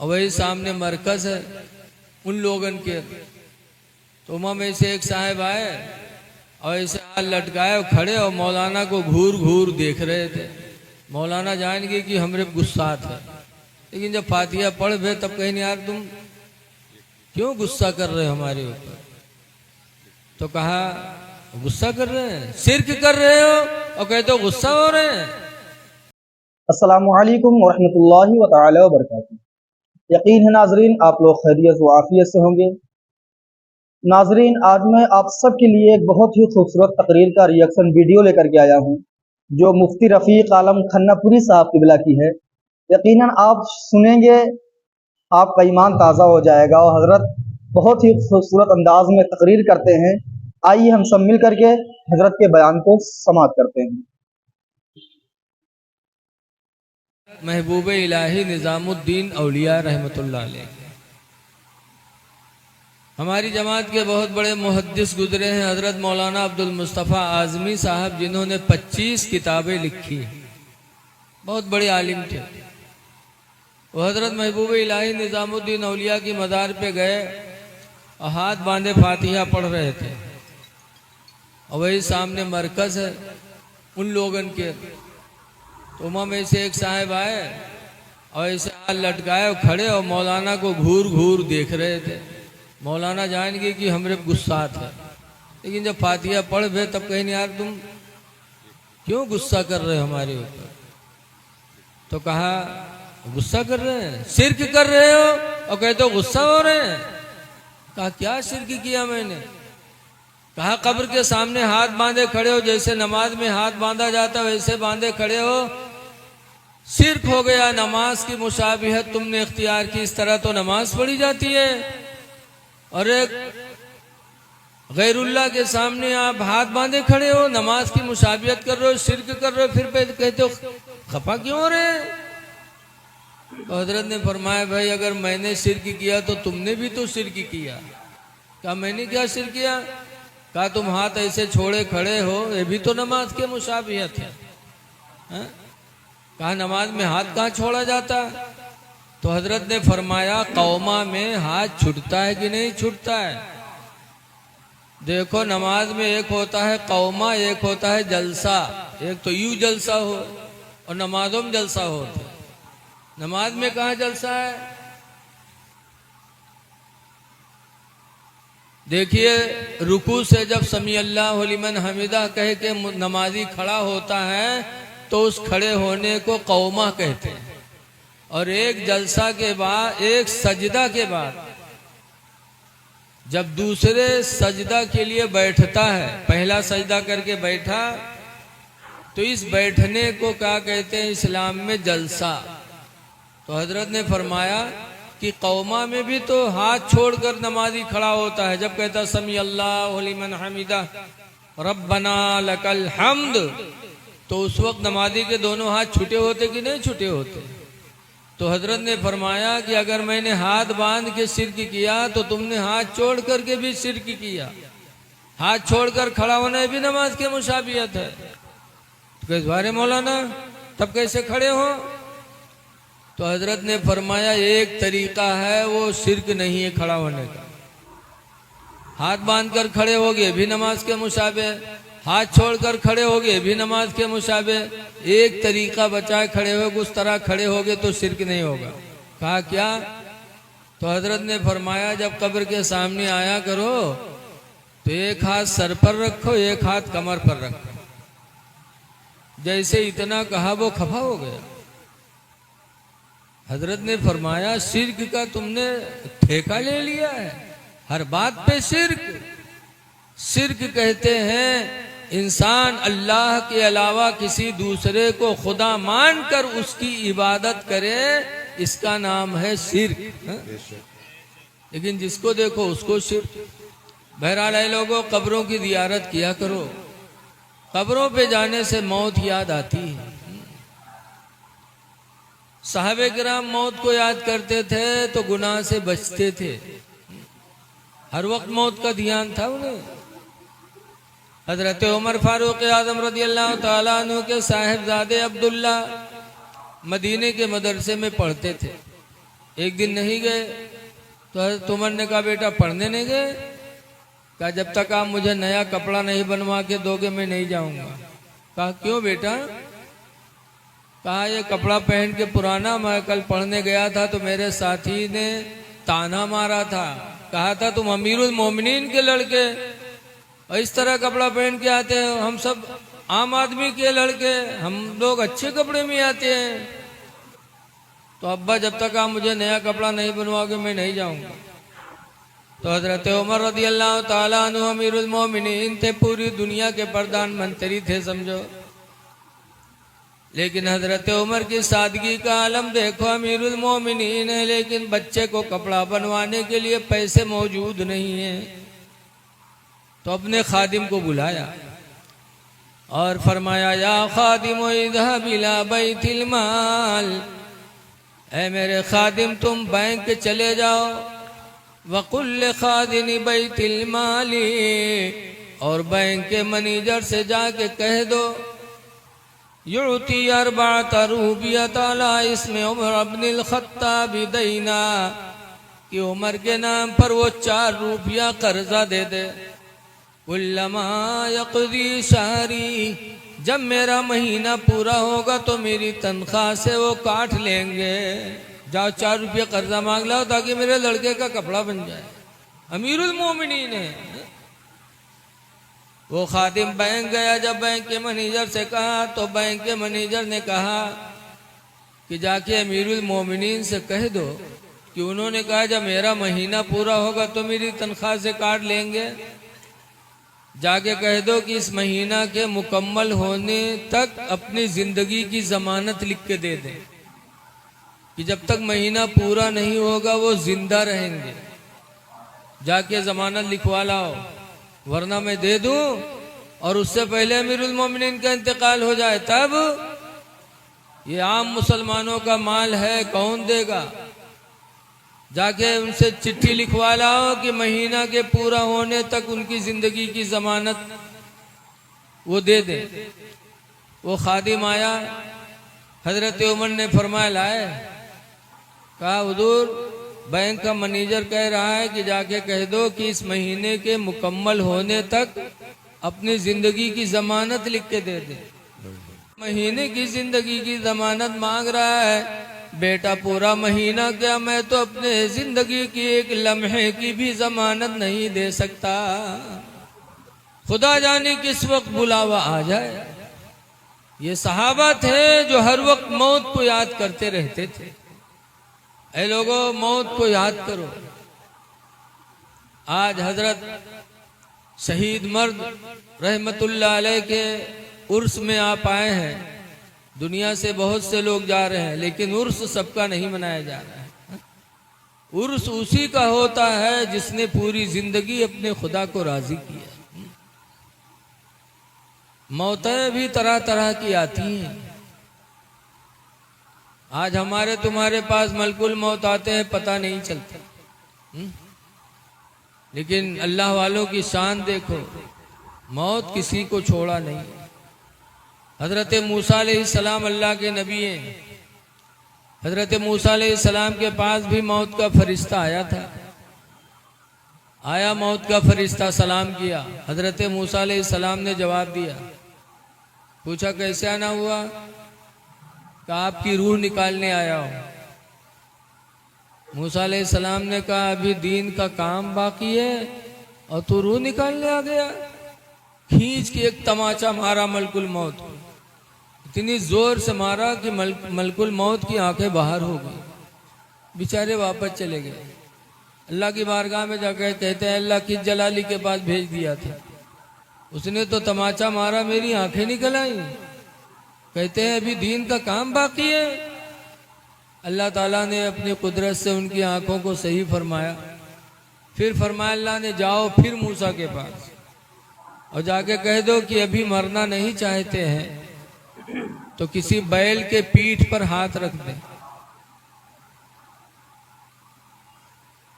और वही सामने मरकज है उन लोगन के। तो वहाँ में से एक साहब आए और ऐसे हाथ लटकाए और खड़े और मौलाना को घूर घूर देख रहे थे। मौलाना जानेंगे कि हमरे गुस्सा थे, लेकिन जब फातिहा पढ़ गए तब कहीं यार तुम क्यों गुस्सा कर रहे हो हमारे ऊपर। तो कहा गुस्सा कर रहे हैं, शिर्क कर रहे हो, और कहते हो गुस्सा हो रहे हैं। अस्सलामु अलैकुम वरहमतुल्लाहि व तआला व बरकातुहू। यकीन है नाजरीन आप लोग खैरियत व आफियत से होंगे। नाजरीन आज मैं आप सब के लिए एक बहुत ही खूबसूरत तकरीर का रिएक्शन वीडियो लेकर के आया हूँ, जो मुफ्ती रफ़ीक आलम खन्नापुरी साहब किबला की है। यकीनन आप सुनेंगे आपका ईमान ताज़ा हो जाएगा। और हज़रत बहुत ही खूबसूरत अंदाज में तकरीर करते हैं। आइए हम सब मिल करके हज़रत के बयान को समाअत करते हैं। महबूब इलाही निज़ामुद्दीन औलिया रहमतुल्लाह अलैह हमारी जमात के बहुत बड़े मुहद्दिस गुजरे हैं, हज़रत मौलाना अब्दुल मुस्तफ़ा आज़मी साहब, जिन्होंने 25 किताबें लिखी। बहुत बड़े आलिम थे वो। हज़रत महबूब इलाही निज़ामुद्दीन औलिया की मज़ार पे गए और हाथ बांधे फातिहा पढ़ रहे थे। और वही सामने मरकज है उन लोगन के। तो वहाँ में से एक साहब आए और ऐसे हाथ लटकाए और खड़े और मौलाना को घूर घूर देख रहे थे। मौलाना जानेंगे कि हमरे गुस्सा थे, लेकिन जब फातिहा पढ़ गए तब कहीं यार तुम क्यों गुस्सा कर रहे हो हमारे ऊपर। तो कहा गुस्सा कर रहे हैं, शिर्क कर रहे हो, और कहते हो गुस्सा हो रहे हैं। कहा क्या शिर्क किया मैंने। कहा कब्र के सामने हाथ बांधे खड़े हो, जैसे नमाज में हाथ बांधा जाता वैसे बांधे खड़े हो, शिर्क हो गया। नमाज की मुशाबिहत तुमने इख्तियार की, इस तरह तो नमाज पढ़ी जाती है। और एक गैरुल्लाह के सामने आप हाथ बांधे खड़े हो, नमाज की मुशाबिहत कर रहे हो, शिर्क कर रहे हो, फिर कहते हो खफा क्यों हो रहे हैं। तो हजरत ने फरमाया भाई अगर मैंने शिर्क किया तो तुमने भी तो शिर्क किया। कहा मैंने क्या शिर्क किया। कहा तुम हाथ ऐसे छोड़े खड़े हो, ये भी तो नमाज के मुशाबिहत है। कहा नमाज में हाथ कहाँ छोड़ा जाता। तो हजरत ने फरमाया कौमा में हाथ छूटता है कि नहीं छूटता है। देखो नमाज में एक होता है कौमा, एक होता है जलसा। एक तो यूं जलसा हो और नमाजों में जलसा हो। नमाज में कहाँ जलसा है। देखिए रुकू से जब समी अल्लाहु लिमन हमिदा कह के नमाजी खड़ा होता है तो उस खड़े होने को कौमा कहते हैं। और एक जलसा के बाद, एक सजदा के बाद जब दूसरे सजदा के लिए बैठता है, पहला सजदा करके बैठा, तो इस बैठने को क्या कहते हैं इस्लाम में जलसा। तो हजरत ने फरमाया कि कौमा में भी तो हाथ छोड़कर नमाजी खड़ा होता है। जब कहता समी अल्लाहु लिमन हमिदा रब्बना लकल हम्द, तो उस वक्त नमाजी के दोनों हाथ छूटे होते कि नहीं छूटे होते। तो हजरत ने फरमाया कि अगर मैंने हाथ बांध के शिर्क किया तो तुमने हाथ छोड़ करके भी शिर्क किया। हाथ छोड़कर खड़ा होना भी नमाज के मुशाबियत है। तो कैसे बारे मौलाना तब कैसे खड़े हो। तो हजरत ने फरमाया एक तरीका है वो शिर्क नहीं है खड़ा होने का। हाथ बांधकर खड़े होगे भी नमाज के मुशाबे, हाथ छोड़कर खड़े होगे भी नमाज के मुशाबे। एक तरीका बचाए खड़े हो, उस तरह खड़े होगे तो शिर्क नहीं होगा। कहा क्या। तो हजरत ने फरमाया जब कब्र के सामने आया करो तो एक हाथ सर पर रखो, एक हाथ कमर पर रखो। जैसे इतना कहा वो खफा हो गया। हजरत ने फरमाया शिर्क का तुमने ठेका ले लिया है, हर बात पे शिर्क। शिर्क कहते हैं इंसान अल्लाह के अलावा किसी दूसरे को खुदा मानकर उसकी इबादत करे, इसका नाम है शिर्क। लेकिन जिसको देखो उसको शिर्क। बहरहाल है लोगों कब्रों की जियारत किया करो। कब्रों पे जाने से मौत याद आती है। साहबे किराम मौत को याद करते थे तो गुनाह से बचते थे। हर वक्त मौत का ध्यान था उन्हें। हजरत उमर फारूक आजम रज़ी अल्लाह ताला अन्हु के साहिबजादे अब्दुल्ला मदीने के मदरसे में पढ़ते थे। एक दिन नहीं गए तो हज़रत उमर ने कहा बेटा पढ़ने नहीं गए? कहा जब तक आप मुझे नया कपड़ा नहीं बनवा के दोगे मैं नहीं जाऊंगा। कहा क्यों बेटा? कहा ये कपड़ा पहन के पुराना, मैं कल पढ़ने गया था तो मेरे साथी ने ताना मारा था, कहा था तुम अमीरुल मोमिनीन के लड़के और इस तरह कपड़ा पहन के आते हैं, हम सब आम आदमी के लड़के, हम लोग अच्छे कपड़े में आते हैं। तो अब्बा जब तक आप मुझे नया कपड़ा नहीं बनवाओगे मैं नहीं जाऊंगा। तो हजरत उमर रदी अल्लाह ताला अन्हु अमीरुल मोमिनीन थे, पूरी दुनिया के प्रधानमंत्री थे समझो। लेकिन हजरत उमर की सादगी का आलम देखो, अमीरुल मोमिनीन है लेकिन बच्चे को कपड़ा बनवाने के लिए पैसे मौजूद नहीं है। तो अपने खादिम को बुलाया और फरमाया या खादिम इज़हब इला बैतिल माल, ऐ मेरे खादिम तुम बैंक चले जाओ, वकुल खादिनी बैतिल माली, और बैंक के मैनेजर से जाके कह दो युती अरबात रूबियत अला इसमें उमर अब्निल खत्ताब दैना, कि उमर के नाम पर वो 4 रुपया कर्जा दे दे। कुल्लमा यक़दी शहरी, जब मेरा महीना पूरा होगा तो मेरी तनख्वाह से वो काट लेंगे। जाओ 4 रुपये कर्जा मांग लाओ ताकि मेरे लड़के का कपड़ा बन जाए। अमीरुल मोमिनीन है। वो खादिम बैंक गया, जब बैंक के मैनेजर से कहा तो बैंक के मैनेजर ने कहा कि जाके अमीरुल मोमिनीन से कह दो कि उन्होंने कहा जब मेरा महीना पूरा होगा तो मेरी तनख्वाह से काट लेंगे। जाके कह दो कि इस महीना के मुकम्मल होने तक अपनी जिंदगी की जमानत लिख के दे दें, कि जब तक महीना पूरा नहीं होगा वो जिंदा रहेंगे। जाके जमानत लिखवा लाओ वरना मैं दे दूं और उससे पहले अमीरुल मोमिनीन का इंतकाल हो जाए तब। ये आम मुसलमानों का माल है, कौन देगा? जाके उनसे चिट्ठी लिखवा लाओ कि महीना के पूरा होने तक उनकी जिंदगी की जमानत वो दे दे। वो खादिम आया, हजरत उमर ने फरमाया लाए। कहा हुजूर बैंक का मैनेजर कह रहा है कि जाके कह दो कि इस महीने के मुकम्मल होने तक अपनी जिंदगी की जमानत लिख के दे दे। महीने की जिंदगी की जमानत मांग रहा है। बेटा पूरा महीना क्या, मैं तो अपने जिंदगी की एक लम्हे की भी जमानत नहीं दे सकता। खुदा जाने किस वक्त बुलावा आ जाए। ये सहाबा थे जो हर वक्त मौत को याद करते रहते थे। ऐ लोगों, मौत को याद करो। आज हजरत शहीद मर्द रहमतुल्लाह अलैह के उर्स में आप आए हैं। दुनिया से बहुत से लोग जा रहे हैं लेकिन उर्स सबका नहीं मनाया जा रहा है। उर्स उसी का होता है जिसने पूरी जिंदगी अपने खुदा को राजी किया। मौतें भी तरह तरह की आती हैं। आज हमारे तुम्हारे पास मलकुल मौत आते हैं, पता नहीं चलता। लेकिन अल्लाह वालों की शान देखो, मौत किसी को छोड़ा नहीं। हजरत मूसा अलैहिस्सलाम अल्लाह के नबी हैं। हजरत मूसा अलैहिस्सलाम के पास भी मौत का फरिश्ता आया था। आया मौत का फरिश्ता, सलाम किया। हजरत मूसा अलैहिस्सलाम ने जवाब दिया। पूछा कैसे आना हुआ? कहा आपकी रूह निकालने आया हूं। मूसा अलैहिस्सलाम ने कहा अभी दीन का काम बाकी है और तू रूह निकालने आ गया। खींच के एक तमाचा मारा मलकुल मौत को, इतनी जोर से मारा कि मलकुल मौत की आंखें बाहर हो गई। बेचारे वापस चले गए। अल्लाह की बारगाह में जाकर कहते हैं अल्लाह की जलाली के पास भेज दिया था, उसने तो तमाचा मारा मेरी आंखें निकल आई। कहते हैं अभी दीन का काम बाकी है। अल्लाह ताला ने अपनी कुदरत से उनकी आंखों को सही फरमाया। फिर फरमाया अल्लाह ने जाओ फिर मूसा के पास और जाके कह दो कि अभी मरना नहीं चाहते हैं तो किसी बैल के पीठ पर हाथ रख दें।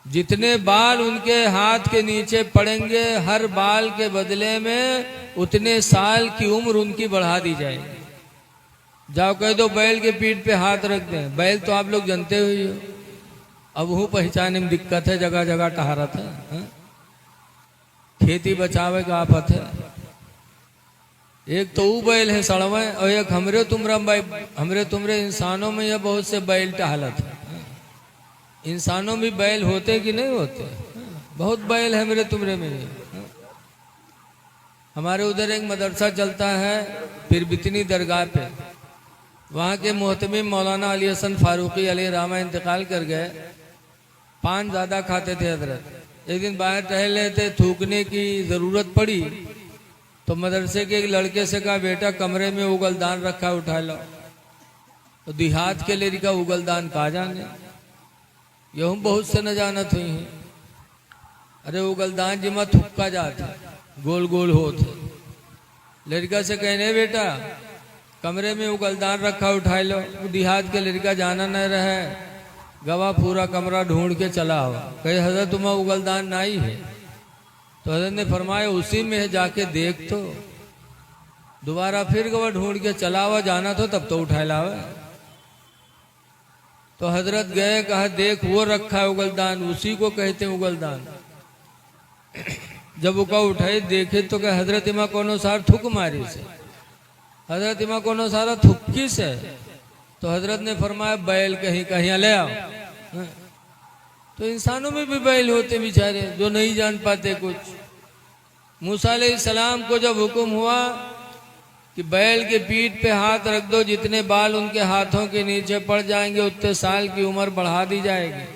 जितने बाल उनके हाथ के नीचे पड़ेंगे हर बाल के बदले में उतने साल की उम्र उनकी बढ़ा दी जाएगी। जाओ कह दो बैल के पीठ पे हाथ रख दें। बैल तो आप लोग जानते हुए हो, अब वो पहचाने में दिक्कत है, जगह जगह टहरत है, हाँ? खेती बचावे का आफत है। एक तो वो बैल है सड़वे, और एक हमरे तुमरे इंसानों में यह बहुत से बैल टहलत है। इंसानों में बैल होते कि नहीं होते? बहुत बैल है मेरे तुमरे में। हमारे उधर एक मदरसा चलता है पिरबितनी दरगाह पे, वहाँ के मोहतमिम मौलाना अली हसन फारूकी अली रामा इंतकाल कर गए। पान ज़्यादा खाते थे हजरत। एक दिन बाहर टहल रहे थे, थूकने की ज़रूरत पड़ी तो मदरसे के एक लड़के से कहा, बेटा कमरे में उगलदान रखा, उठा लो। तो देहात के लिए का उगलदान कहा जाने, यह बहुत से न जानत हुई हैं। अरे उगलदान जिमा थुक्का जाता, गोल गोल होते। लड़का से कहने, बेटा कमरे में उगलदान रखा, उठा लो। देहात के लड़का जाना न रहे, गवा पूरा कमरा ढूंढ के चला हुआ। कहे हजरत तुम्हारा उगलदान नहीं है। तो हजरत ने फरमाया उसी में है, जाके देख। तो दोबारा फिर गवा ढूंढ के चला हुआ, जाना तो तब तो उठा लावे। तो हजरत गए, कहा देख वो रखा है उगलदान, उसी को कहते हैं उगलदान। जब वो का उठाए देखे तो कहे हजरत इमा कोनो सार थुक मारी से, हजरत इमा कोनो सारा थुक्की से। तो हजरत ने फरमाया बैल कहीं कहीं ले आओ। तो इंसानों में भी बैल होते बेचारे, जो नहीं जान पाते कुछ। मूसा अलैहिस्सलाम को जब हुक्म हुआ कि बैल के पीठ पे हाथ रख दो, जितने बाल उनके हाथों के नीचे पड़ जाएंगे उतने साल की उम्र बढ़ा दी जाएगी।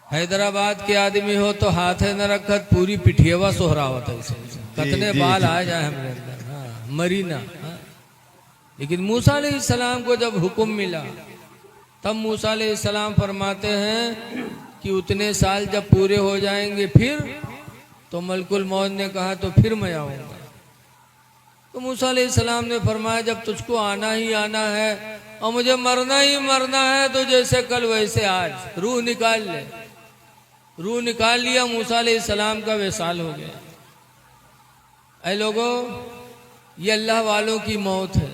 हैदराबाद के आदमी हो तो हाथे न रखत, पूरी पिठियवा सोहरावत है, कितने बाल आ जाए हमारे अंदर, हाँ, मरीना। हाँ। लेकिन मूसा अलैहिस्सलाम को जब हुक्म मिला, तब मूसा अलैहिस्सलाम फरमाते हैं कि उतने साल जब पूरे हो जाएंगे फिर, तो मलकुल मौत ने कहा तो फिर मैं आऊंगा। तो मूसा अलैहिस्सलाम ने फरमाया जब तुझको आना ही आना है और मुझे मरना ही मरना है, तो जैसे कल वैसे आज रूह निकाल ले। रूह निकाल लिया, मूसा अलैहिस्सलाम का विसाल हो गया। ऐ लोगों, ये अल्लाह वालों की मौत है।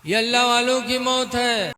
ये अल्लाह वालों की मौत है।